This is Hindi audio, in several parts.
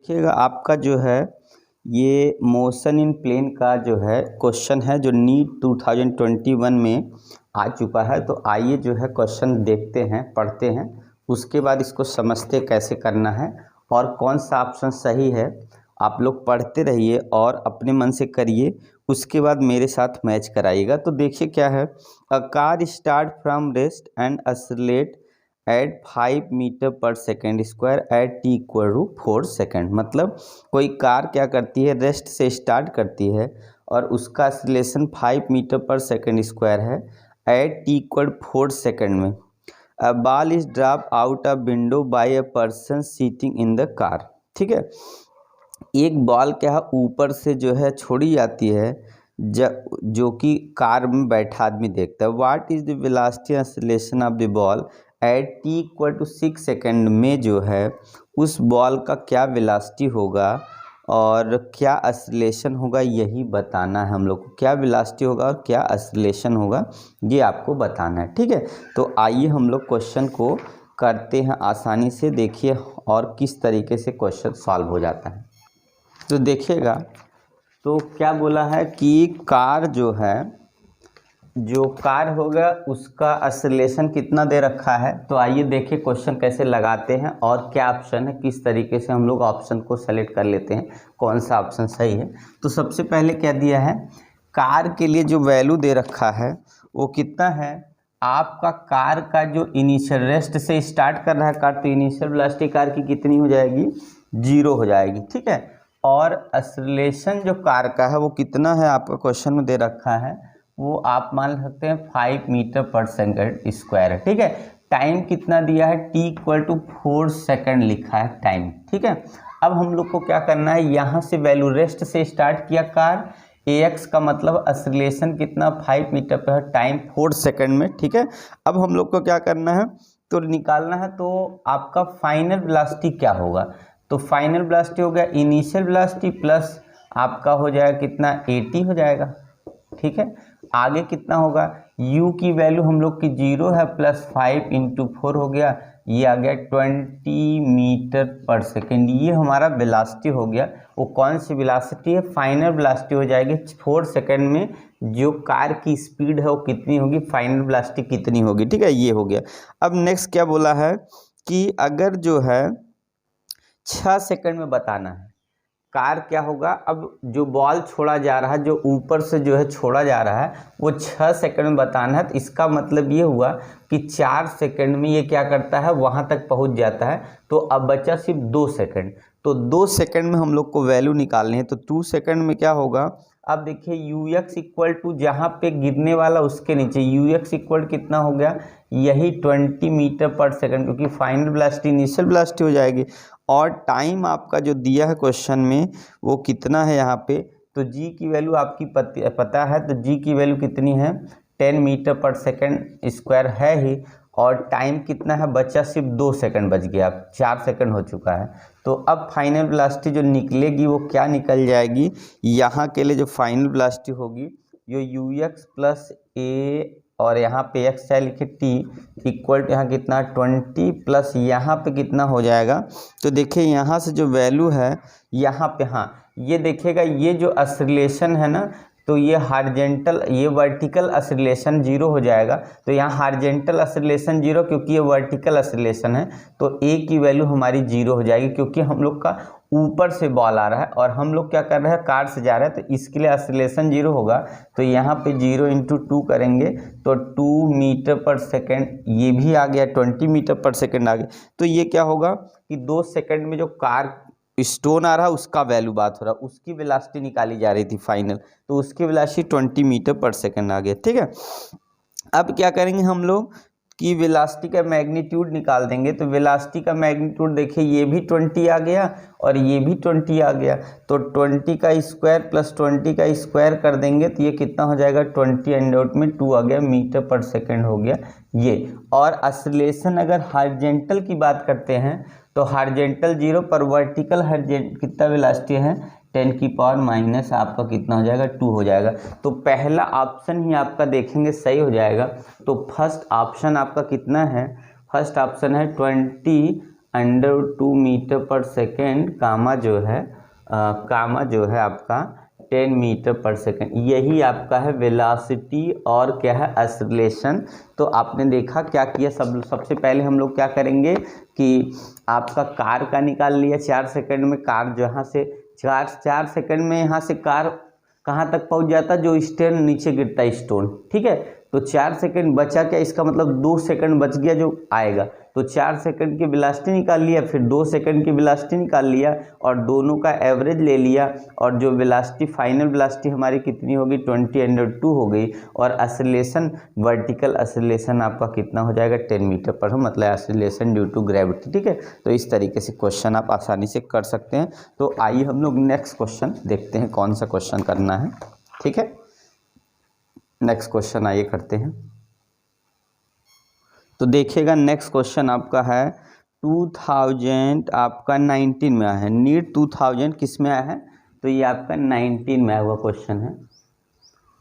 देखिएगा आपका जो है ये मोशन इन प्लेन का जो है क्वेश्चन है जो नीट 2021 में आ चुका है। तो आइए जो है क्वेश्चन देखते हैं, पढ़ते हैं, उसके बाद इसको समझते कैसे करना है और कौन सा ऑप्शन सही है। आप लोग पढ़ते रहिए और अपने मन से करिए, उसके बाद मेरे साथ मैच कराइएगा। तो देखिए क्या है, a car start from rest and accelerate at 5 metre per second square at t equal to 4 second. मतलब कोई कार क्या करती है, रेस्ट से स्टार्ट करती है और उसका acceleration 5 metre per second square है एट टी इक्वल 4 सेकेंड में। A ball is drop out a window by a person sitting in the car. ठीक है, एक बॉल क्या है ऊपर से जो है छोड़ी जाती है जो कि कार में बैठा आदमी देखता है। What is the velocity acceleration of the ball at t equal to 6 second में जो है उस बॉल का क्या वेलोसिटी होगा और क्या एक्सेलरेशन होगा, यही बताना है हम लोग को। क्या वेलोसिटी होगा और क्या एक्सेलरेशन होगा ये आपको बताना है। ठीक है, तो आइए हम लोग क्वेश्चन को करते हैं आसानी से। देखिए और किस तरीके से क्वेश्चन सॉल्व हो जाता है। तो देखिएगा, तो क्या बोला है कि कार जो है, जो कार होगा उसका एक्सेलरेशन कितना दे रखा है। तो आइए देखिए क्वेश्चन कैसे लगाते हैं और क्या ऑप्शन है, किस तरीके से हम लोग ऑप्शन को सेलेक्ट कर लेते हैं, कौन सा ऑप्शन सही है। तो सबसे पहले क्या दिया है, कार के लिए जो वैल्यू दे रखा है वो कितना है। आपका कार का जो इनिशियल रेस्ट से स्टार्ट कर रहा है कार, तो इनिशियल वेलोसिटी कार की कितनी हो जाएगी, 0 हो जाएगी। ठीक है, और एक्सेलरेशन जो कार का है वो कितना है, आपका क्वेश्चन में दे रखा है वो आप मान सकते हैं 5 मीटर पर सेकेंड स्क्वायर है। ठीक है, टाइम कितना दिया है, t इक्वल टू 4 सेकेंड लिखा है टाइम। ठीक है, अब हम लोग को क्या करना है, यहाँ से वैल्यू रेस्ट से स्टार्ट किया कार, ax का मतलब एक्सेलरेशन कितना 5 मीटर पर है, टाइम 4 सेकेंड में। ठीक है, अब हम लोग को क्या करना है, तो निकालना है तो आपका फाइनल वेलोसिटी क्या होगा। तो फाइनल वेलोसिटी हो गया इनिशियल वेलोसिटी प्लस आपका हो जाएगा कितना 80 हो जाएगा। ठीक है, आगे कितना होगा, u की वैल्यू हम लोग की 0 है प्लस 5 इंटू 4 हो गया, ये आ गया 20 मीटर पर सेकेंड। ये हमारा वेलोसिटी हो गया। वो कौन सी वेलोसिटी है, फाइनल वेलोसिटी हो जाएगी 4 सेकेंड में जो कार की स्पीड है वो कितनी होगी, फाइनल वेलोसिटी कितनी होगी। ठीक है, ये हो गया। अब नेक्स्ट क्या बोला है कि अगर जो है 6 सेकेंड में बताना है कार क्या होगा। अब जो बॉल छोड़ा जा रहा है, जो ऊपर से जो है छोड़ा जा रहा है वो 6 सेकंड में बताना है। तो इसका मतलब ये हुआ कि 4 सेकंड में ये क्या करता है, वहाँ तक पहुँच जाता है। तो अब बचा सिर्फ 2 सेकंड। तो 2 सेकंड में हम लोग को वैल्यू निकालनी है। तो 2 सेकंड में क्या होगा, अब देखिए यू एक्स इक्वल टू जहाँ पे गिरने वाला उसके नीचे यू एक्स इक्वल कितना हो गया, यही 20 मीटर पर सेकंड, क्योंकि फाइनल वेलोसिटी इनिशियल वेलोसिटी हो जाएगी। और टाइम आपका जो दिया है क्वेश्चन में वो कितना है यहाँ पे, तो जी की वैल्यू आपकी पता है। तो जी की वैल्यू कितनी है, 10 मीटर पर सेकंड स्क्वायर है ही। और टाइम कितना है, बचा सिर्फ 2 सेकंड बच गया, 4 सेकंड हो चुका है। तो अब फाइनल वेलोसिटी जो निकलेगी वो क्या निकल जाएगी, यहाँ के लिए जो फाइनल वेलोसिटी होगी जो यू एक्स प्लस ए और यहाँ पे एक्स चाहे लिखे टी इक्वल टू यहाँ कितना 20 प्लस यहाँ पे कितना हो जाएगा। तो देखिए यहाँ से जो वैल्यू है यहाँ पे, हाँ ये देखिएगा, ये जो एक्सेलरेशन है ना, तो ये हार्जेंटल, ये वर्टिकल एक्सेलरेशन 0 हो जाएगा। तो यहाँ हार्जेंटल एक्सेलरेशन 0, क्योंकि ये वर्टिकल एक्सेलरेशन है तो ए की वैल्यू हमारी 0 हो जाएगी, क्योंकि हम लोग का ऊपर से बॉल आ रहा है और हम लोग क्या कर रहे हैं, कार से जा रहे हैं, तो इसके लिए एक्सेलरेशन 0 होगा। तो यहाँ पे 0 इंटू 2 करेंगे तो 2 मीटर पर सेकेंड, ये भी आ गया 20 मीटर पर सेकेंड आ गया। तो ये क्या होगा कि 2 सेकेंड में जो कार स्टोन आ रहा है उसका वैल्यू बात हो रहा है, उसकी वेलोसिटी निकाली जा रही थी फाइनल, तो उसकी वेलोसिटी 20 मीटर पर सेकेंड आ गया। ठीक है, अब क्या करेंगे हम लोग कि वेलोसिटी का मैग्नीट्यूड निकाल देंगे। तो वेलोसिटी का मैग्नीट्यूड देखिए, ये भी 20 आ गया और ये भी 20 आ गया। तो 20 का स्क्वायर प्लस 20 का स्क्वायर कर देंगे तो ये कितना हो जाएगा, 20 अंडर में 2 आ गया, मीटर पर सेकेंड हो गया ये। और एक्सेलरेशन अगर हार्जेंटल की बात करते हैं तो हार्जेंटल 0 पर वर्टिकल कितना वेलोसिटी है, 10 की पावर माइनस आपका कितना हो जाएगा, 2 हो जाएगा। तो पहला ऑप्शन ही आपका देखेंगे सही हो जाएगा। तो फर्स्ट ऑप्शन आपका कितना है, फर्स्ट ऑप्शन है 20 √2 मीटर पर सेकेंड, कामा जो है आपका 10 मीटर पर सेकेंड, यही आपका है वेलोसिटी और क्या है एक्सेलरेशन। तो आपने देखा क्या किया, सबसे पहले हम लोग क्या करेंगे कि आपका कार का निकाल लिया 4 सेकंड में। कार जहाँ से 4 सेकंड में यहाँ से कार कहाँ तक पहुँच जाता, जो स्टोन नीचे गिरता है स्टोन, ठीक है। तो 4 सेकंड बचा क्या, इसका मतलब 2 सेकंड बच गया जो आएगा। तो 4 सेकंड की वेलोसिटी निकाल लिया, फिर 2 सेकंड की वेलोसिटी निकाल लिया और दोनों का एवरेज ले लिया, और जो वेलोसिटी फाइनल वेलोसिटी हमारी कितनी होगी 20√2 हो गई। और एक्सेलरेशन, वर्टिकल एक्सेलरेशन आपका कितना हो जाएगा 10 मीटर पर, मतलब एक्सेलरेशन ड्यू टू ग्रेविटी, ठीक है। तो इस तरीके से क्वेश्चन आप आसानी से कर सकते हैं। तो आइए हम लोग नेक्स्ट क्वेश्चन देखते हैं, कौन सा क्वेश्चन करना है, ठीक है। नेक्स्ट क्वेश्चन आइए करते हैं। तो देखिएगा नेक्स्ट क्वेश्चन आपका है 2019 में आया है। नीट 2000 किस में आया है, तो ये आपका 19 में आया हुआ क्वेश्चन है,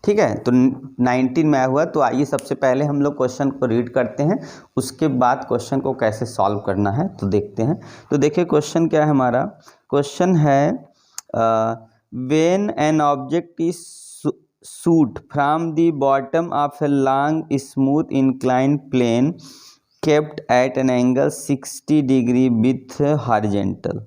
ठीक है। तो 19 में आया हुआ, तो आइए सबसे पहले हम लोग क्वेश्चन को रीड करते हैं, उसके बाद क्वेश्चन को कैसे सॉल्व करना है तो देखते हैं। तो देखिए क्वेश्चन क्या है हमारा, क्वेश्चन है when an object is shoot from the bottom of a long smooth inclined plane kept at an angle 60 degree with horizontal.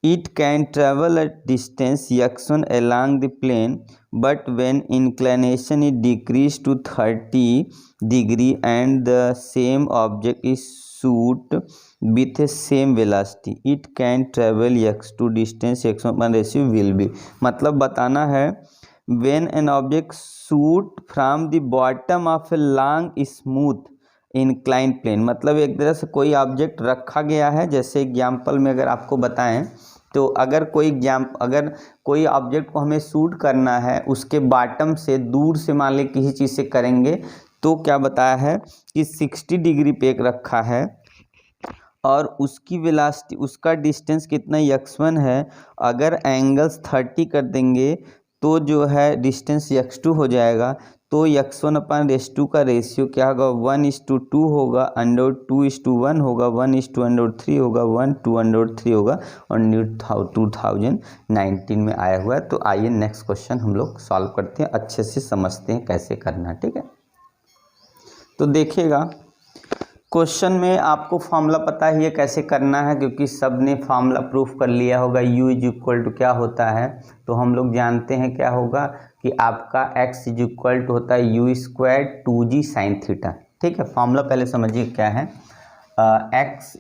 It can travel a distance x1 along the plane, but when inclination is decreased to 30 degree and the same object is shoot with the same velocity, it can travel x2 distance x1 ratio will be। मतलब बताना है when an object shoot from the bottom of a long smooth inclined plane, मतलब एक तरह से कोई ऑब्जेक्ट रखा गया है। जैसे एग्जाम्पल में अगर आपको बताएं तो अगर कोई ऑब्जेक्ट को हमें शूट करना है, उसके बॉटम से दूर से मान लें किसी चीज़ से करेंगे, तो क्या बताया है कि 60 डिग्री पे एक रखा है और उसकी वेलोसिटी, उसका डिस्टेंस कितना x1 है। अगर एंगल्स 30 कर देंगे तो जो है डिस्टेंस x2 हो जाएगा। तो x1/2 का रेशियो क्या होगा 1:2 होगा, √2:1 होगा, 1:3 होगा, 1:3 होगा, और नीट 2019 में आया हुआ है। तो आइए नेक्स्ट क्वेश्चन हम लोग सॉल्व करते हैं, अच्छे से समझते हैं कैसे करना है, ठीक है। तो देखिएगा क्वेश्चन में आपको फॉर्मूला पता ही है कैसे करना है, क्योंकि सब ने फॉर्मूला प्रूफ कर लिया होगा। u = क्या होता है, तो हम लोग जानते हैं क्या होगा कि आपका x = होता है u² 2g sin थीटा, ठीक है। फॉर्मूला पहले समझिए क्या है, x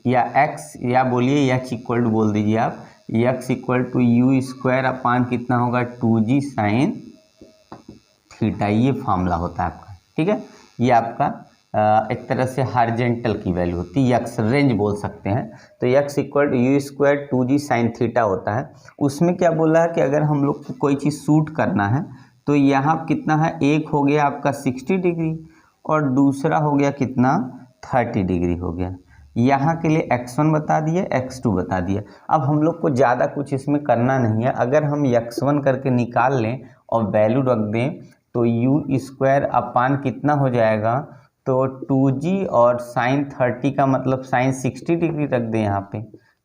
या बोलिए x = बोल दीजिए आप, x = u² कितना होगा 2g sin थीटा, ये फॉर्मूला होता है आपका, ठीक है। ये आपका एक तरह से हॉरिजॉन्टल की वैल्यू होती है, एक्स रेंज बोल सकते हैं। तो x = u² 2g sin theta होता है। उसमें क्या बोला है कि अगर हम लोग को कोई चीज़ शूट करना है तो यहाँ कितना है, एक हो गया आपका 60 डिग्री और दूसरा हो गया कितना 30 डिग्री हो गया। यहाँ के लिए x1 बता दिया, x2 बता दिया। अब हम लोग को ज़्यादा कुछ इसमें करना नहीं है। अगर हम x1 करके निकाल लें और वैल्यू रख दें तो u² कितना हो जाएगा, तो 2g और sin 30 का मतलब sin 60 डिग्री रख दें यहाँ पे,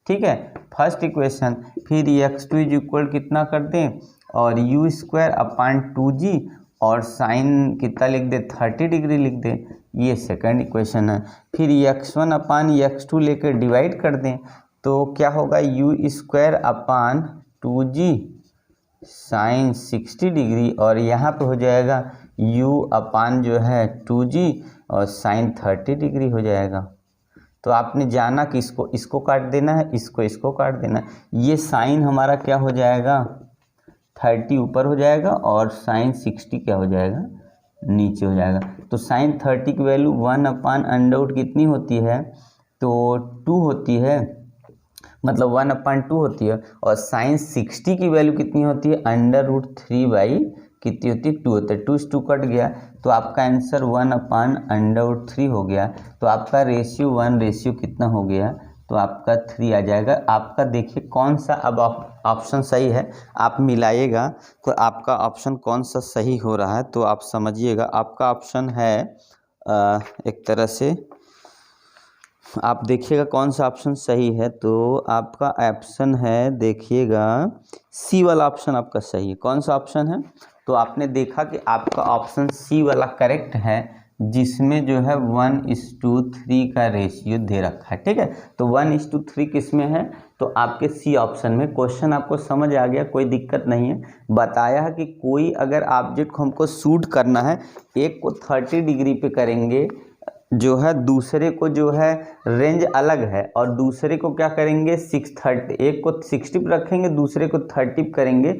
ठीक है, फर्स्ट इक्वेशन। फिर x2 = कितना कर दें और u² 2g और sin कितना लिख दें 30 डिग्री लिख दें, ये सेकंड इक्वेशन है। फिर x1/x2 लेकर डिवाइड कर दें तो क्या होगा u² 2g sin 60 डिग्री, और यहाँ पे हो जाएगा u/ जो है 2g और sin 30 डिग्री हो जाएगा। तो आपने जाना कि इसको काट देना है, इसको काट देना है। ये साइन हमारा क्या हो जाएगा 30 ऊपर हो जाएगा और sin 60 क्या हो जाएगा नीचे हो जाएगा। तो sin 30 की वैल्यू 1/√, कितनी होती है, तो 2 होती है, मतलब 1/2 होती है। और sin 60 की वैल्यू कितनी होती है, √3 कितनी होती है 2 होता है। 2 से 2 कट गया तो आपका आंसर 1/√3 हो गया। तो आपका रेशियो 1 कितना हो गया, तो आपका 3 आ जाएगा। आपका देखिए कौन सा अब ऑप्शन सही है, आप मिलाइएगा तो आपका ऑप्शन कौन सा सही हो रहा है, तो आप समझिएगा। आपका ऑप्शन है एक तरह से आप देखिएगा कौन सा ऑप्शन सही है, तो आपका ऑप्शन है, देखिएगा सी वाला ऑप्शन आपका सही है। कौन सा ऑप्शन है? तो आपने देखा कि आपका ऑप्शन सी वाला करेक्ट है, जिसमें जो है 1:3 का रेशियो दे रखा है। ठीक है, तो 1:3 किस में है? तो आपके सी ऑप्शन में। क्वेश्चन आपको समझ आ गया, कोई दिक्कत नहीं है। बताया है कि कोई अगर ऑब्जेक्ट को हमको शूट करना है, एक को 30 डिग्री पे करेंगे जो है, दूसरे को जो है रेंज अलग है, और दूसरे को क्या करेंगे 630, एक को 60 पे रखेंगे, दूसरे को 30 पे करेंगे,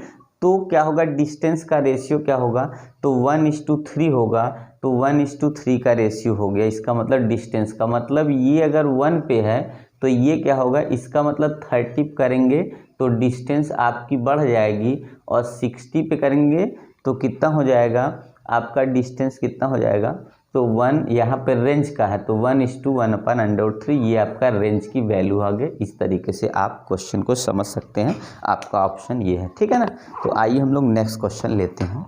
तो क्या होगा, डिस्टेंस का रेशियो क्या होगा? तो 1:3 होगा। तो 1:3 का रेशियो हो गया। इसका मतलब डिस्टेंस का मतलब ये अगर 1 पे है तो ये क्या होगा, इसका मतलब 30 करेंगे तो डिस्टेंस आपकी बढ़ जाएगी, और 60 पे करेंगे तो कितना हो जाएगा आपका डिस्टेंस, कितना हो जाएगा? तो 1 यहाँ पे रेंज का है, तो 1:1/√3 ये आपका रेंज की वैल्यू आ गई। इस तरीके से आप क्वेश्चन को समझ सकते हैं। आपका ऑप्शन ये है। ठीक है ना। तो आइए हम लोग नेक्स्ट क्वेश्चन लेते हैं।